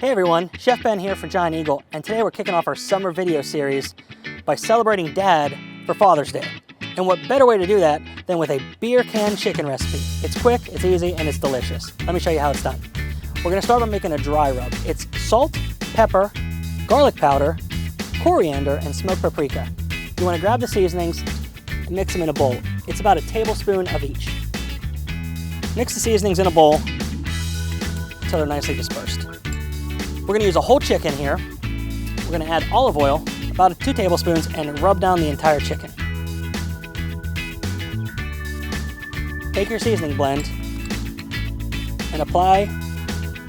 Hey everyone, Chef Ben here for Giant Eagle, and today we're kicking off our summer video series by celebrating Dad for Father's Day. And what better way to do that than with a beer can chicken recipe. It's quick, it's easy, and it's delicious. Let me show you how it's done. We're gonna start by making a dry rub. It's salt, pepper, garlic powder, coriander, and smoked paprika. You wanna grab the seasonings and mix them in a bowl. It's about a tablespoon of each. Mix the seasonings in a bowl until they're nicely dispersed. We're gonna use a whole chicken here. We're gonna add olive oil, about 2 tablespoons, and rub down the entire chicken. Take your seasoning blend and apply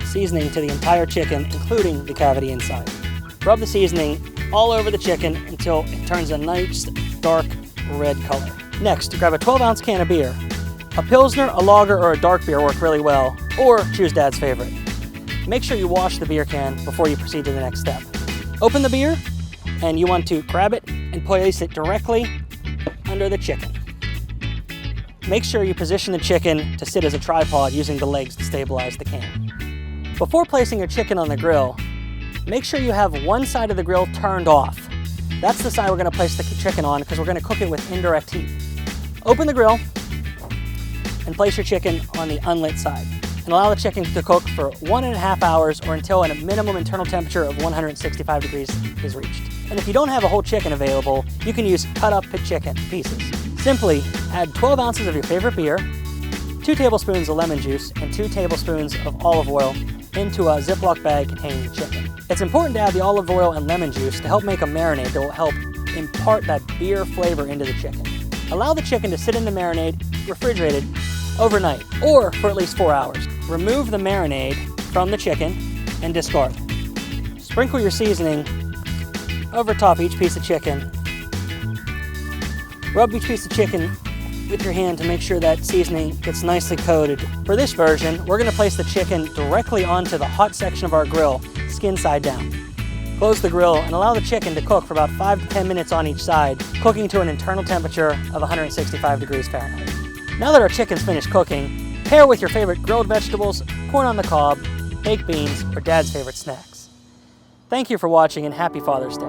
seasoning to the entire chicken, including the cavity inside. Rub the seasoning all over the chicken until it turns a nice dark red color. Next, grab a 12-ounce can of beer. A Pilsner, a lager, or a dark beer work really well, or choose Dad's favorite. Make sure you wash the beer can before you proceed to the next step. Open the beer, and you want to grab it and place it directly under the chicken. Make sure you position the chicken to sit as a tripod using the legs to stabilize the can. Before placing your chicken on the grill, make sure you have one side of the grill turned off. That's the side we're going to place the chicken on because we're going to cook it with indirect heat. Open the grill and place your chicken on the unlit side. And allow the chicken to cook for 1.5 hours or until a minimum internal temperature of 165 degrees is reached. And if you don't have a whole chicken available, you can use cut up chicken pieces. Simply add 12 ounces of your favorite beer, 2 tablespoons of lemon juice, and 2 tablespoons of olive oil into a Ziploc bag containing the chicken. It's important to add the olive oil and lemon juice to help make a marinade that will help impart that beer flavor into the chicken. Allow the chicken to sit in the marinade, refrigerated, overnight, or for at least 4 hours. Remove the marinade from the chicken and discard. Sprinkle your seasoning over top each piece of chicken. Rub each piece of chicken with your hand to make sure that seasoning gets nicely coated. For this version, we're going to place the chicken directly onto the hot section of our grill, skin side down. Close the grill and allow the chicken to cook for about 5 to 10 minutes on each side, cooking to an internal temperature of 165 degrees Fahrenheit. Now that our chicken's finished cooking, pair with your favorite grilled vegetables, corn on the cob, baked beans, or Dad's favorite snacks. Thank you for watching and happy Father's Day.